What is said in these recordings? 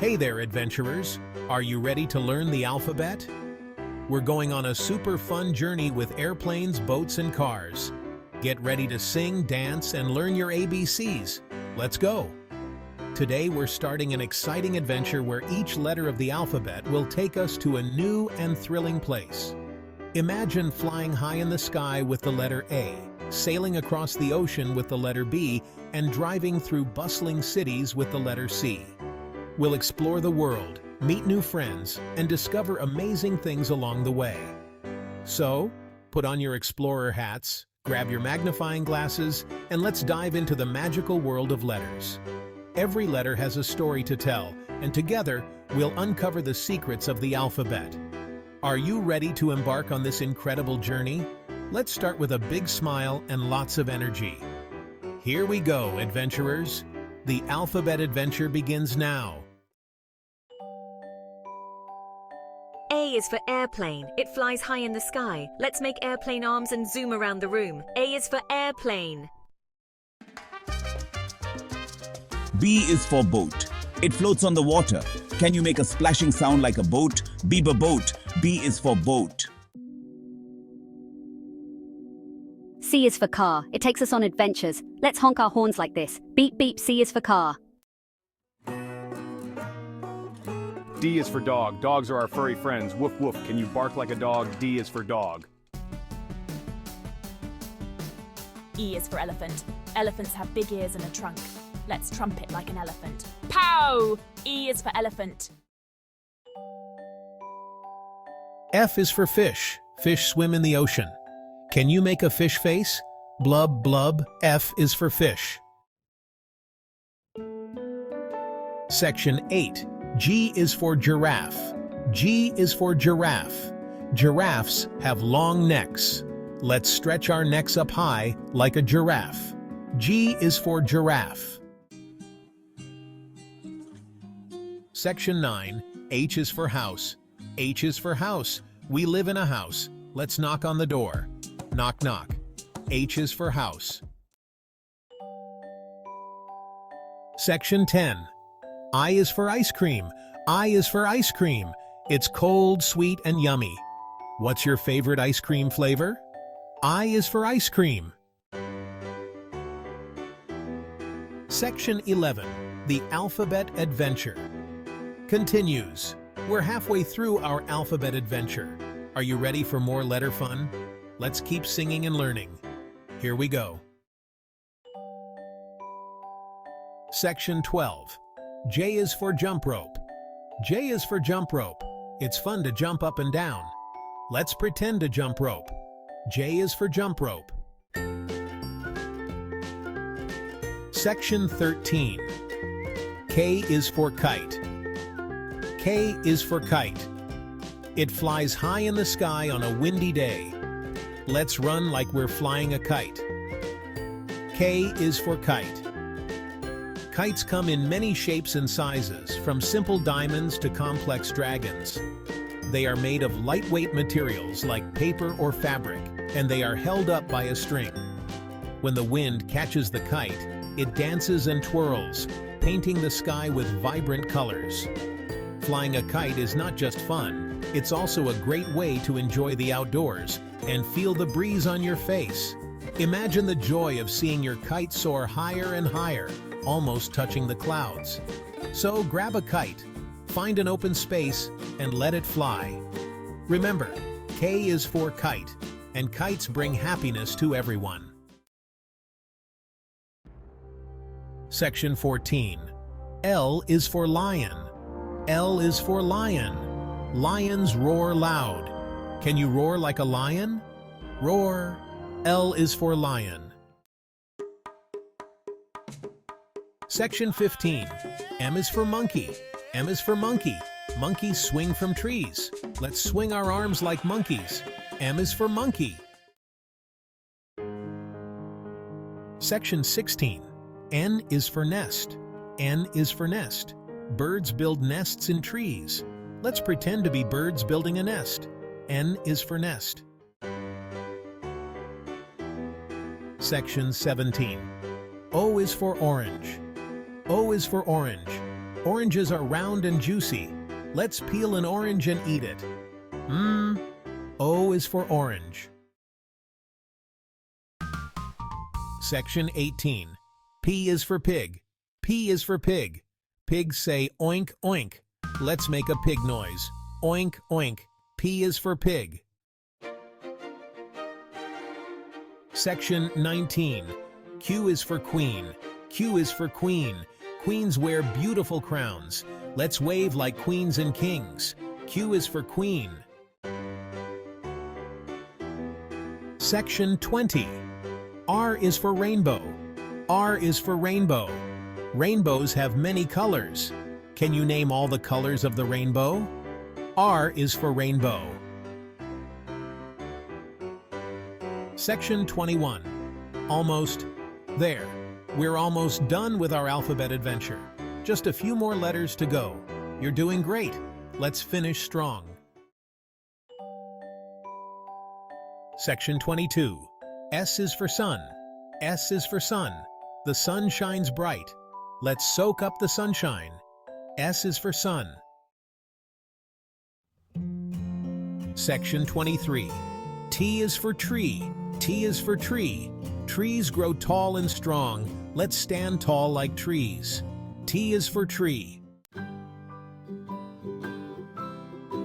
Hey there, adventurers! Are you ready to learn the alphabet? We're going on a super fun journey with airplanes, boats, and cars. Get ready to sing, dance, and learn your ABCs. Let's go! Today we're starting an exciting adventure where each letter of the alphabet will take us to a new and thrilling place. Imagine flying high in the sky with the letter A, sailing across the ocean with the letter B, and driving through bustling cities with the letter C. We'll explore the world, meet new friends, and discover amazing things along the way. So, put on your explorer hats, grab your magnifying glasses, and let's dive into the magical world of letters. Every letter has a story to tell, and together, we'll uncover the secrets of the alphabet. Are you ready to embark on this incredible journey? Let's start with a big smile and lots of energy. Here we go, adventurers. The alphabet adventure begins now. A is for airplane. It flies high in the sky. Let's make airplane arms and zoom around the room. A is for airplane. B is for boat. It floats on the water. Can you make a splashing sound like a boat? Boat. B is for boat. C is for car. It takes us on adventures. Let's honk our horns like this. Beep beep, C is for car. D is for dog. Dogs are our furry friends. Woof woof. Can you bark like a dog? D is for dog. E is for elephant. Elephants have big ears and a trunk. Let's trumpet like an elephant. Pow! E is for elephant. F is for fish. Fish swim in the ocean. Can you make a fish face? Blub, blub. F is for fish. Section 8. G is for giraffe. G is for giraffe. Giraffes have long necks. Let's stretch our necks up high like a giraffe. G is for giraffe. Section 9. H is for house. H is for house. We live in a house. Let's knock on the door. Knock, knock. H is for house. Section 10. I is for ice cream. I is for ice cream. It's cold, sweet, and yummy. What's your favorite ice cream flavor? I is for ice cream. Section 11. The Alphabet Adventure continues. We're halfway through our alphabet adventure. Are you ready for more letter fun? Let's keep singing and learning. Here we go. Section 12. J is for jump rope. J is for jump rope. It's fun to jump up and down. Let's pretend to jump rope. J is for jump rope. Section 13. K is for kite. K is for kite. It flies high in the sky on a windy day. Let's run like we're flying a kite. K is for kite. Kites come in many shapes and sizes, from simple diamonds to complex dragons. They are made of lightweight materials like paper or fabric, and they are held up by a string. When the wind catches the kite, it dances and twirls, painting the sky with vibrant colors. Flying a kite is not just fun, it's also a great way to enjoy the outdoors and feel the breeze on your face. Imagine the joy of seeing your kite soar higher and higher, almost touching the clouds. So grab a kite, find an open space, and let it fly. Remember, K is for kite, and kites bring happiness to everyone. Section 14. L is for lion. L is for lion. Lions roar loud. Can you roar like a lion? Roar. L is for lion. Section 15. M is for monkey. M is for monkey. Monkeys swing from trees. Let's swing our arms like monkeys. M is for monkey. Section 16. N is for nest. N is for nest. Birds build nests in trees. Let's pretend to be birds building a nest. N is for nest. Section 17. O is for orange. O is for orange. Oranges are round and juicy. Let's peel an orange and eat it. O is for orange. Section 18. P is for pig. P is for pig. Pigs say oink, oink. Let's make a pig noise. Oink, oink. P is for pig. Section 19. Q is for queen. Q is for queen. Queens wear beautiful crowns. Let's wave like queens and kings. Q is for queen. Section 20. R is for rainbow. R is for rainbow. Rainbows have many colors. Can you name all the colors of the rainbow? R is for rainbow. Section 21. Almost there. We're almost done with our alphabet adventure. Just a few more letters to go. You're doing great. Let's finish strong. Section 22. S is for sun. S is for sun. The sun shines bright. Let's soak up the sunshine. S is for sun. Section 23. T is for tree. T is for tree. Trees grow tall and strong. Let's stand tall like trees. T is for tree.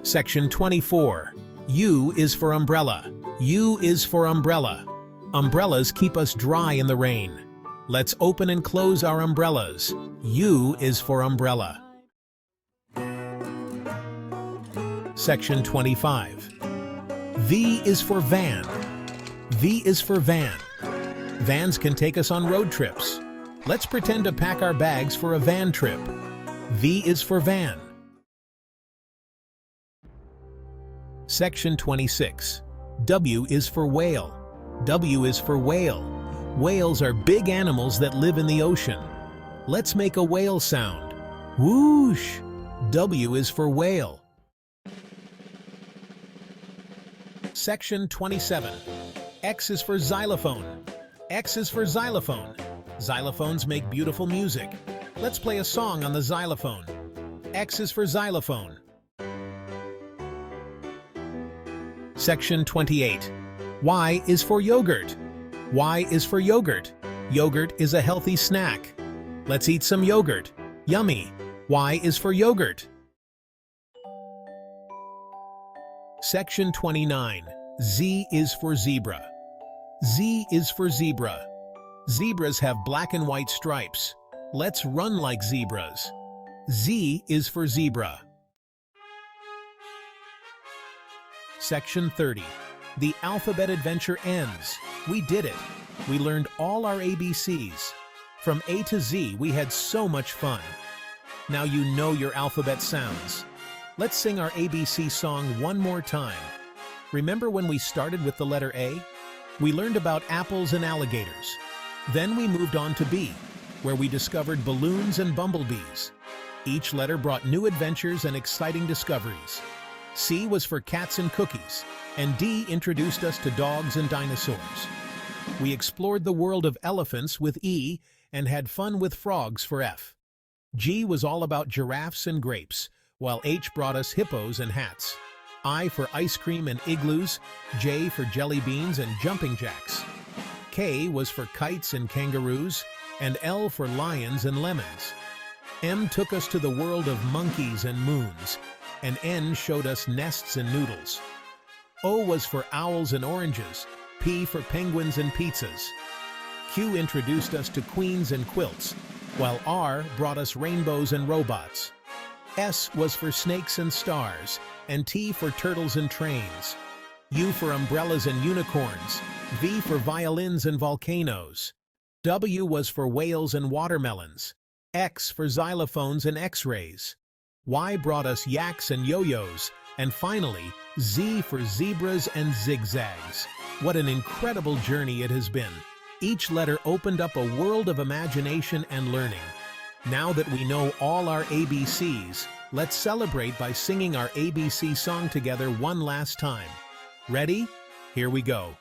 Section 24. U is for umbrella. U is for umbrella. Umbrellas keep us dry in the rain. Let's open and close our umbrellas. U is for umbrella. Section 25. V is for van. V is for van. Vans can take us on road trips. Let's pretend to pack our bags for a van trip. V is for van. Section 26. W is for whale. W is for whale. Whales are big animals that live in the ocean. Let's make a whale sound. Whoosh! W is for whale. Section 27. X is for xylophone. X is for xylophone. Xylophones make beautiful music. Let's play a song on the xylophone. X is for xylophone. Section 28. Y is for yogurt. Y is for yogurt. Yogurt is a healthy snack. Let's eat some yogurt. Yummy. Y is for yogurt. Section 29. Z is for zebra. Z is for zebra. Zebras have black and white stripes. Let's run like zebras. Z is for zebra. Section 30. The alphabet adventure ends. We did it. We learned all our ABCs. From A to Z, we had so much fun. Now you know your alphabet sounds. Let's sing our ABC song one more time. Remember when we started with the letter A? We learned about apples and alligators. Then we moved on to B, where we discovered balloons and bumblebees. Each letter brought new adventures and exciting discoveries. C was for cats and cookies, and D introduced us to dogs and dinosaurs. We explored the world of elephants with E and had fun with frogs for F. G was all about giraffes and grapes, while H brought us hippos and hats. I for ice cream and igloos, J for jelly beans and jumping jacks. K was for kites and kangaroos, and L for lions and lemons. M took us to the world of monkeys and moons, and N showed us nests and noodles. O was for owls and oranges, P for penguins and pizzas. Q introduced us to queens and quilts, while R brought us rainbows and robots. S was for snakes and stars, and T for turtles and trains. U for umbrellas and unicorns, V for violins and volcanoes. W was for whales and watermelons, X for xylophones and X-rays. Y brought us yaks and yo-yos, and finally, Z for zebras and zigzags. What an incredible journey it has been. Each letter opened up a world of imagination and learning. Now that we know all our ABCs, let's celebrate by singing our ABC song together one last time. Ready? Here we go.